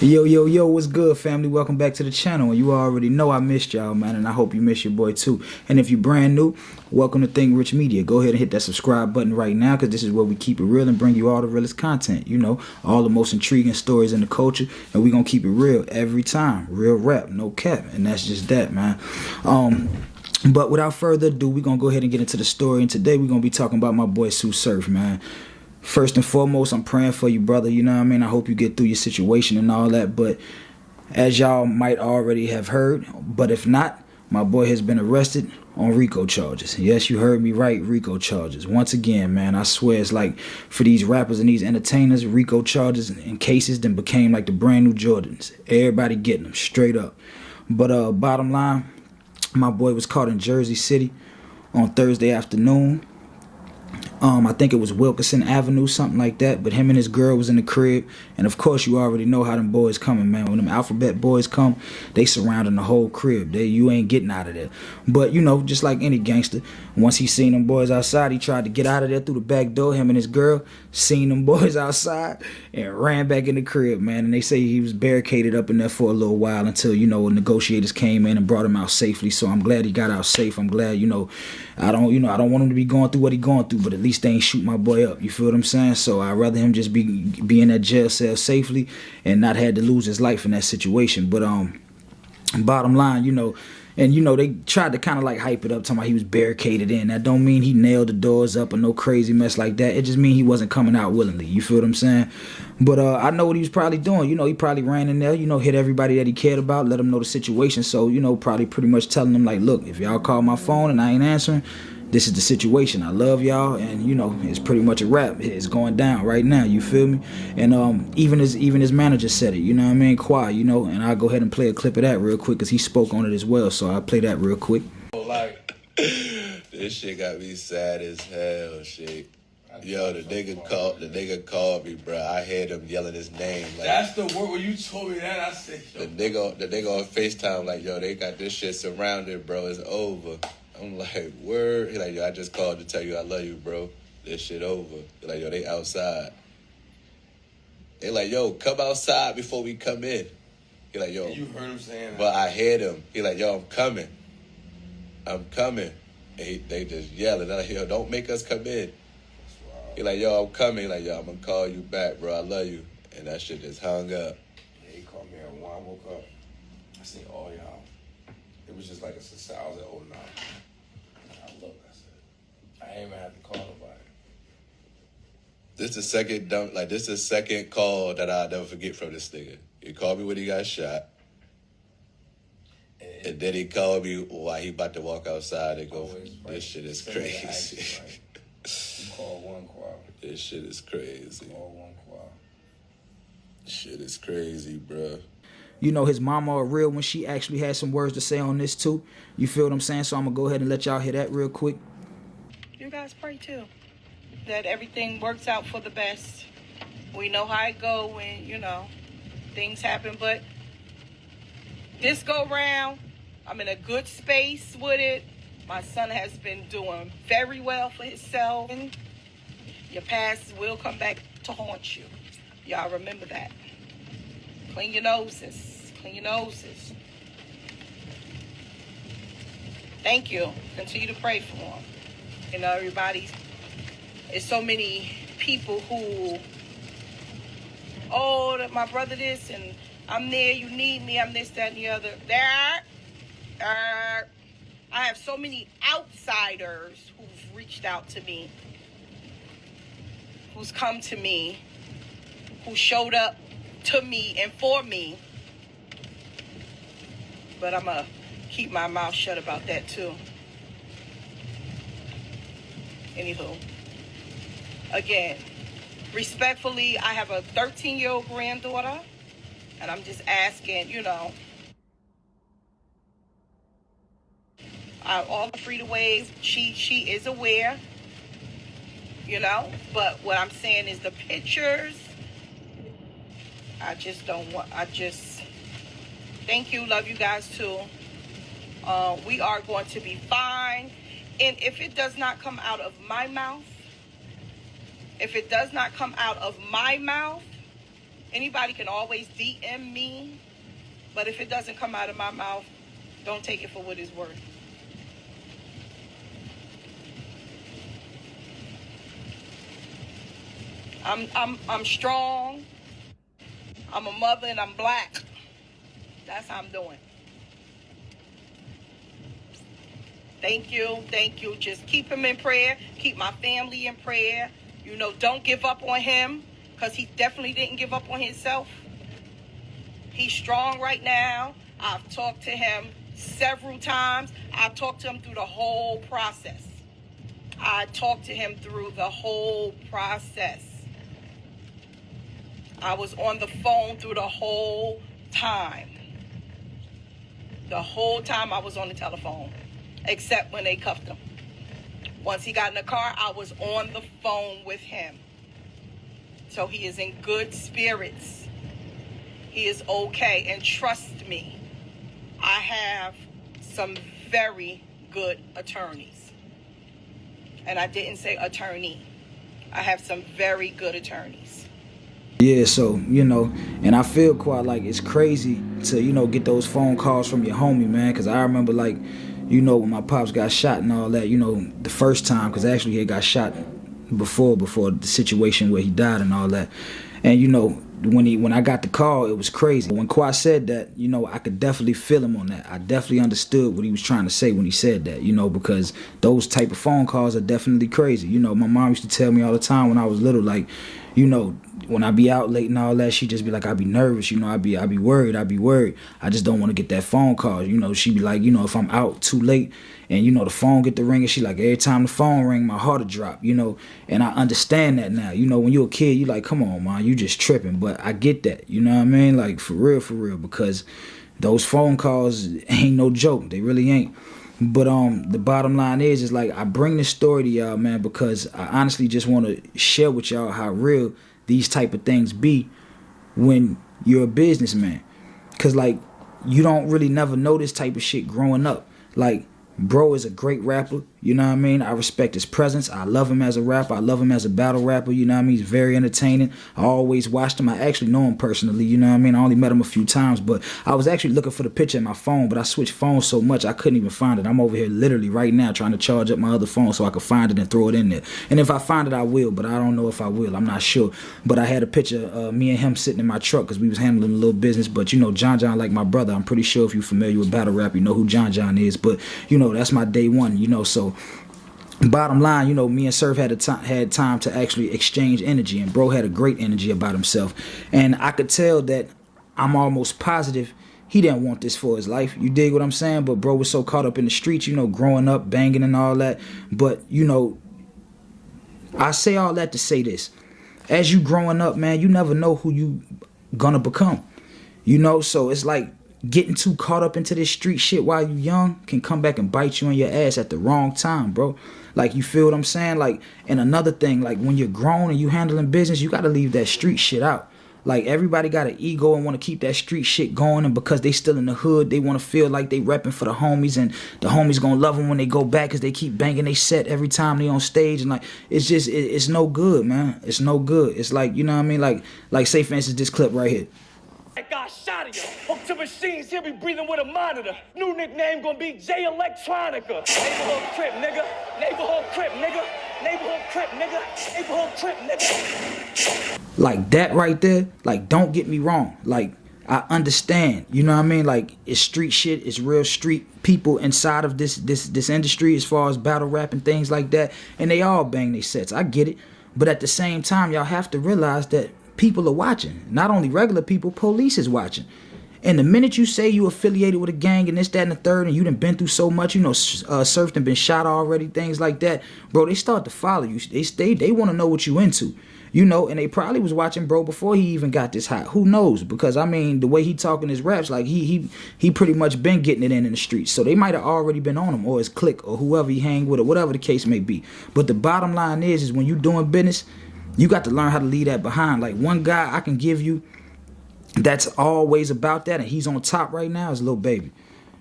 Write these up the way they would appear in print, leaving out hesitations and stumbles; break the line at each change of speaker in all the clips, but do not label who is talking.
Yo, what's good, family? Welcome back to the channel. You already know I missed y'all, man, and I hope you miss your boy too. And if you're brand new, welcome to Think Rich Media. Go ahead and hit that subscribe button right now, because this is where we keep it real and bring you all the realest content. You know, all the most intriguing stories in the culture, and we're gonna keep it real every time. Real rap, no cap, and that's just that, man. But without further ado, we're gonna go ahead and get into the story, and today we're gonna be talking about my boy Tsu Surf, man. First and foremost, I'm praying for you, brother. You know what I mean? I hope you get through your situation and all that. But as y'all might already have heard, but if not, my boy has been arrested on R.I.C.O charges. Yes, you heard me right, R.I.C.O charges. Once again, man, I swear it's like for these rappers and these entertainers, R.I.C.O charges and cases then became like the brand new Jordans. Everybody getting them straight up. But bottom line, my boy was caught in Jersey City on Thursday afternoon. I think it was Wilkinson Avenue, something like that. But him and his girl was in the crib. And of course, you already know how them boys coming, man. When them alphabet boys come, they surrounding the whole crib. You ain't getting out of there. But, you know, just like any gangster, once he seen them boys outside, he tried to get out of there through the back door. Him and his girl seen them boys outside and ran back in the crib, man. And they say he was barricaded up in there for a little while until, you know, negotiators came in and brought him out safely. So I'm glad he got out safe. I'm glad, I don't want him to be going through what he going through, but at least they ain't shoot my boy up. You feel what I'm saying? So I'd rather him just be in that jail cell safely and not had to lose his life in that situation. But bottom line, they tried to kind of like hype it up, talking about he was barricaded in. That don't mean he nailed the doors up or no crazy mess like that. It just mean he wasn't coming out willingly. You feel what I'm saying? But I know what he was probably doing. He probably ran in there, hit everybody that he cared about, let them know the situation. So, probably pretty much telling them like, look, if y'all call my phone and I ain't answering, this is the situation. I love y'all, and it's pretty much a wrap. It's going down right now. You feel me? And even his manager said it. You know what I mean? Quiet. And I'll go ahead and play a clip of that real quick because he spoke on it as well. So I'll play that real quick.
Like, this shit got me sad as hell. Shit. Yo, the nigga called me, bro. I heard him yelling his name. Like,
that's the word when you told me that. I said, yo.
The nigga on FaceTime, like, yo, they got this shit surrounded, bro. It's over. I'm like, word. He like, yo, I just called to tell you I love you, bro. This shit over. He like, yo, they outside. They like, yo, come outside before we come in. He like, yo.
And you heard him saying that.
But I heard him. He like, yo, I'm coming. I'm coming. And they just yelling. They're like, yo, don't make us come in. He like, yo, I'm coming. He like, yo, I'm going to call you back, bro. I love you. And that shit just hung up.
Yeah, he called me at 1. I woke up. I seen all y'all. It was just like a success. I was at 09. I looked. I said, I ain't even have to call nobody.
This is the second call that I'll never forget from this nigga. He called me when he got shot. And then he called me while he about to walk outside and go, this shit is crazy.
You call 1 quad.
This shit is crazy.
Call 1 quad.
Shit is crazy, bro.
His mama are real when she actually had some words to say on this too. You feel what I'm saying? So I'm going to go ahead and let y'all hear that real quick.
You guys pray too, that everything works out for the best. We know how it go when, things happen. But this go round, I'm in a good space with it. My son has been doing very well for himself. Your past will come back to haunt you. Y'all remember that. Clean your noses. Clean your noses. Thank you. Continue to pray for him. Everybody. There's so many people who, my brother this, and I'm there, you need me, I'm this, that, and the other. I have so many outsiders who've reached out to me, who's come to me, who showed up to me and for me. But I'm going to keep my mouth shut about that too. Anywho, again, respectfully, I have a 13-year-old granddaughter, and I'm just asking, all the freedom ways, she is aware, but what I'm saying is the pictures, thank you, love you guys too. We are going to be fine, and if it does not come out of my mouth, Anybody can always DM me, but if it doesn't come out of my mouth, don't take it for what it's worth. I'm strong. I'm a mother and I'm black. That's how I'm doing. Thank you. Just keep him in prayer. Keep my family in prayer. You know, don't give up on him, because he definitely didn't give up on himself. He's strong right now. I've talked to him several times. I talked to him through the whole process. I was on the phone through the whole time. The whole time I was on the telephone, except when they cuffed him. Once he got in the car, I was on the phone with him. So he is in good spirits. He is okay. And trust me, I have some very good attorneys. And I didn't say attorney. I have some very good attorneys.
Yeah, so, you know, and I feel quite like it's crazy to, you know, get those phone calls from your homie, man, because I remember, like, you know, when my pops got shot and all that, you know, the first time, because actually he got shot before the situation where he died and all that. And, you know, when I got the call, it was crazy. When Kwa said that, you know, I could definitely feel him on that. I definitely understood what he was trying to say when he said that, you know, because those type of phone calls are definitely crazy. You know, my mom used to tell me all the time when I was little, like, you know, when I be out late and all that, she just be like, I be nervous, you know, I be worried. I just don't want to get that phone call. You know, she be like, you know, if I'm out too late and, you know, the phone get to ringing, she like, every time the phone ring, my heart will drop, you know, and I understand that now. You know, when you're a kid, you like, come on, man, you just tripping. But I get that, you know what I mean? Like, for real, because those phone calls ain't no joke. They really ain't. But the bottom line is like, I bring this story to y'all, man, because I honestly just want to share with y'all how real these type of things be when you're a businessman. Because, like, you don't really never know this type of shit growing up. Like, bro is a great rapper, you know what I mean? I respect his presence. I love him as a rapper. I love him as a battle rapper, you know what I mean? He's very entertaining. I always watched him. I actually know him personally, you know what I mean? I only met him a few times, but I was actually looking for the picture in my phone, but I switched phones so much I couldn't even find it. I'm over here literally right now trying to charge up my other phone so I could find it and throw it in there. And if I find it, I will, but I don't know if I will. I'm not sure. But I had a picture of me and him sitting in my truck because we was handling a little business. But, you know, John, like my brother, I'm pretty sure if you're familiar with battle rap, you know who John is. But, you know, that's my day one, you know, so bottom line, you know, me and Surf had time to actually exchange energy, and bro had a great energy about himself, and I could tell that I'm almost positive he didn't want this for his life. You dig what I'm saying? But bro was so caught up in the streets, you know, growing up, banging and all that. But, you know, I say all that to say this. As you growing up, man, you never know who you gonna become. You know, so it's like getting too caught up into this street shit while you young can come back and bite you in your ass at the wrong time, bro. Like, you feel what I'm saying? Like, and another thing, like, when you're grown and you handling business, you got to leave that street shit out. Like, everybody got an ego and want to keep that street shit going, and because they still in the hood, they want to feel like they repping for the homies, and the homies gonna love them when they go back because they keep banging they set every time they on stage, and like, it's just, it's no good, man. It's no good. It's like, you know what I mean? Like say for instance, this clip right here.
That guy shot at you. Hooked to machines, he'll be breathing with a monitor. New nickname gonna be J Electronica. Neighborhood Crip, nigga. Neighborhood Crip, nigga. Neighborhood Crip, nigga. Neighborhood Crip, nigga.
Like that right there, like, don't get me wrong. Like, I understand, you know what I mean? Like, it's street shit, it's real street people inside of this industry as far as battle rap and things like that, and they all bang their sets. I get it. But at the same time, y'all have to realize that people are watching. Not only regular people, police is watching. And the minute you say you affiliated with a gang and this, that, and the third, and you done been through so much, you know, Surf and been shot already, things like that, bro, they start to follow you. They want to know what you into, you know, and they probably was watching bro before he even got this hot. Who knows? Because, I mean, the way he talking his raps, like, he pretty much been getting it in the streets. So they might have already been on him, or his clique, or whoever he hang with, or whatever the case may be. But the bottom line is when you doing business, you got to learn how to leave that behind. Like, one guy I can give you that's always about that, and he's on top right now, is Lil Baby.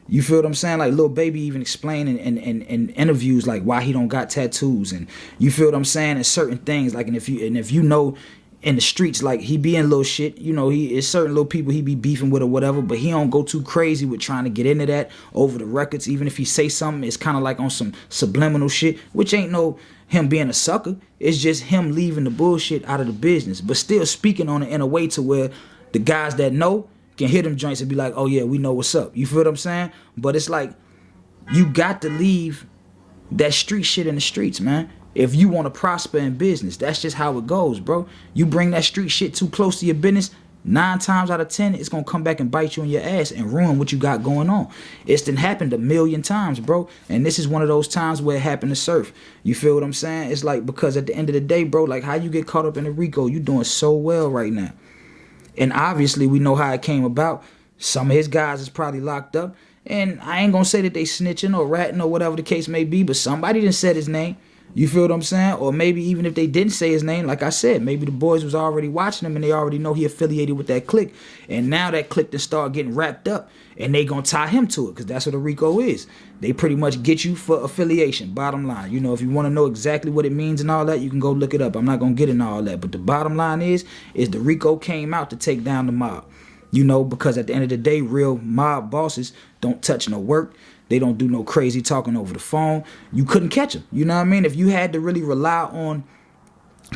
You feel what I'm saying? Like, Lil Baby even explaining in interviews, like, why he don't got tattoos, and you feel what I'm saying, and certain things. Like, and if you know, in the streets, like he be in little shit, you know, he is certain little people he be beefing with or whatever, but he don't go too crazy with trying to get into that over the records. Even if he say something, it's kind of like on some subliminal shit, which ain't no him being a sucker. It's just him leaving the bullshit out of the business, but still speaking on it in a way to where the guys that know can hear them joints and be like, oh yeah, we know what's up. You feel what I'm saying? But it's like, you got to leave that street shit in the streets, man. If you want to prosper in business, that's just how it goes, bro. You bring that street shit too close to your business, 9 times out of 10, it's going to come back and bite you in your ass and ruin what you got going on. It's done happened a million times, bro. And this is one of those times where it happened to Surf. You feel what I'm saying? It's like, because at the end of the day, bro, like how you get caught up in the R.I.C.O, you doing so well right now. And obviously we know how it came about. Some of his guys is probably locked up. And I ain't going to say that they snitching or ratting or whatever the case may be, but somebody done said his name. You feel what I'm saying? Or maybe even if they didn't say his name, like I said, maybe the boys was already watching him and they already know he affiliated with that clique. And now that clique done start getting wrapped up and they gonna tie him to it, because that's what a R.I.C.O is. They pretty much get you for affiliation, bottom line. You know, if you want to know exactly what it means and all that, you can go look it up. I'm not gonna get into all that. But the bottom line is the R.I.C.O came out to take down the mob. You know, because at the end of the day, real mob bosses don't touch no work. They don't do no crazy talking over the phone. You couldn't catch them. You know what I mean? If you had to really rely on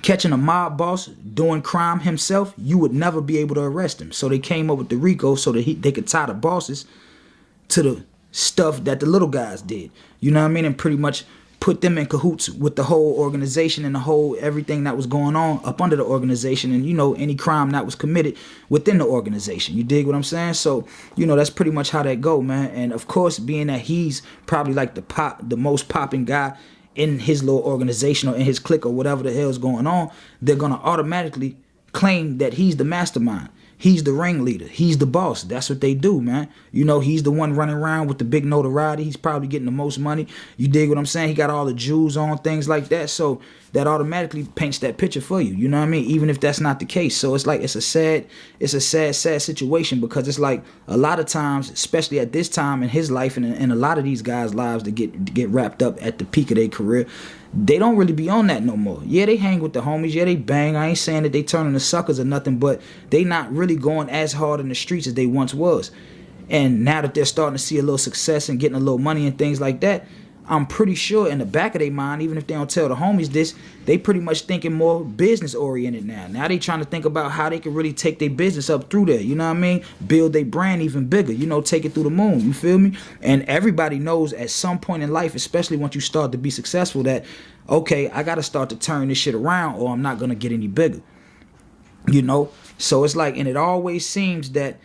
catching a mob boss doing crime himself, you would never be able to arrest him. So they came up with the R.I.C.O so that they could tie the bosses to the stuff that the little guys did. You know what I mean? And pretty much put them in cahoots with the whole organization and the whole everything that was going on up under the organization, and you know, any crime that was committed within the organization. You dig what I'm saying? So, you know, that's pretty much how that go, man. And of course, being that he's probably like the most popping guy in his little organization or in his clique or whatever the hell is going on, they're gonna automatically claim that he's the mastermind. He's the ringleader. He's the boss. That's what they do, man. You know, he's the one running around with the big notoriety. He's probably getting the most money. You dig what I'm saying? He got all the jewels on, things like that. So that automatically paints that picture for you. You know what I mean? Even if that's not the case. So it's like, it's a sad situation, because it's like a lot of times, especially at this time in his life and a lot of these guys' lives that get wrapped up at the peak of their career, they don't really be on that no more. Yeah, they hang with the homies. Yeah, they bang. I ain't saying that they turning to suckers or nothing, but they not really going as hard in the streets as they once was. And now that they're starting to see a little success and getting a little money and things like that, I'm pretty sure in the back of their mind, even if they don't tell the homies this, they pretty much thinking more business oriented now. Now they trying to think about how they can really take their business up through there. You know what I mean? Build their brand even bigger. You know, take it through the moon. You feel me? And everybody knows at some point in life, especially once you start to be successful, that, okay, I got to start to turn this shit around or I'm not going to get any bigger. You know? So it's like, and it always seems that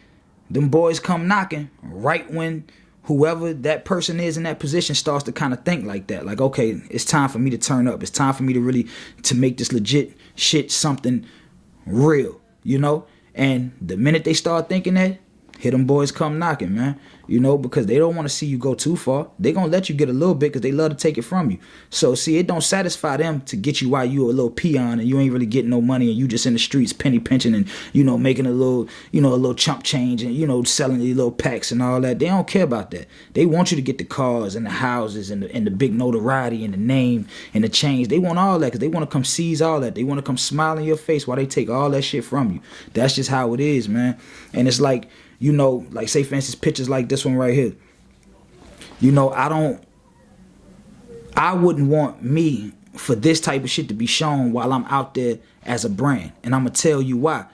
them boys come knocking right when whoever that person is in that position starts to kind of think like that. Like, okay, it's time for me to turn up. It's time for me to really to make this legit shit something real, you know? And the minute they start thinking that, here them boys come knocking, man. You know, because they don't want to see you go too far. They gonna let you get a little bit because they love to take it from you. So see, it don't satisfy them to get you while you a little peon and you ain't really getting no money and you just in the streets penny pinching and, you know, making a little chump change and, you know, selling these little packs and all that. They don't care about that. They want you to get the cars and the houses and the big notoriety and the name and the change. They want all that because they want to come seize all that. They want to come smile in your face while they take all that shit from you. That's just how it is, man. And it's like, you know, like say for instance, pictures like this one right here. You know, I wouldn't want me for this type of shit to be shown while I'm out there as a brand. And I'm going to tell you why.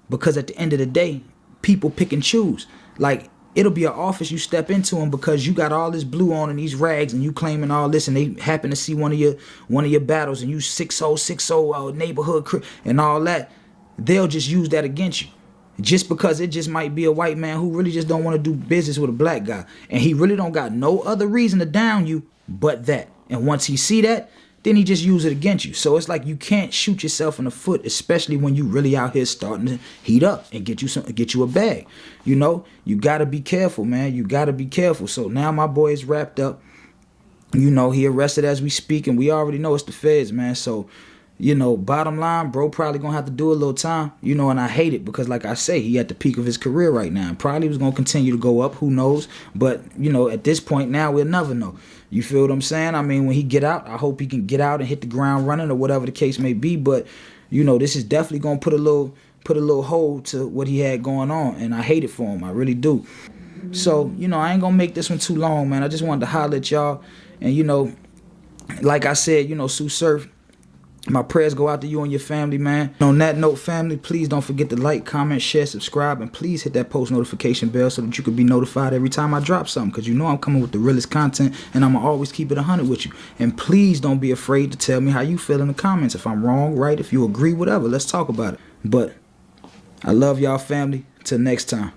Because at the end of the day, people pick and choose. Like, it'll be an office you step into them because you got all this blue on and these rags and you claiming all this and they happen to see one of your battles and you 6060 neighborhood and all that. They'll just use that against you. Just because it just might be a white man who really just don't want to do business with a black guy. And he really don't got no other reason to down you but that. And once he see that, then he just use it against you. So it's like you can't shoot yourself in the foot, especially when you really out here starting to heat up and get you a bag. You know, you got to be careful, man. You got to be careful. So now my boy is wrapped up. You know, he arrested as we speak, and we already know it's the feds, man. So, you know, bottom line, bro probably gonna have to do a little time, you know, and I hate it because like I say, he at the peak of his career right now. Probably was gonna continue to go up, who knows? But, you know, at this point now, we'll never know. You feel what I'm saying? I mean, when he get out, I hope he can get out and hit the ground running or whatever the case may be. But, you know, this is definitely gonna put a little hold to what he had going on, and I hate it for him. I really do. So, you know, I ain't gonna make this one too long, man. I just wanted to holler at y'all. And, you know, like I said, you know, Tsu Surf, my prayers go out to you and your family, man. On that note, family, please don't forget to like, comment, share, subscribe, and please hit that post notification bell so that you can be notified every time I drop something, because you know I'm coming with the realest content, and I'm going to always keep it 100 with you. And please don't be afraid to tell me how you feel in the comments. If I'm wrong, right, if you agree, whatever, let's talk about it. But I love y'all, family. Till next time.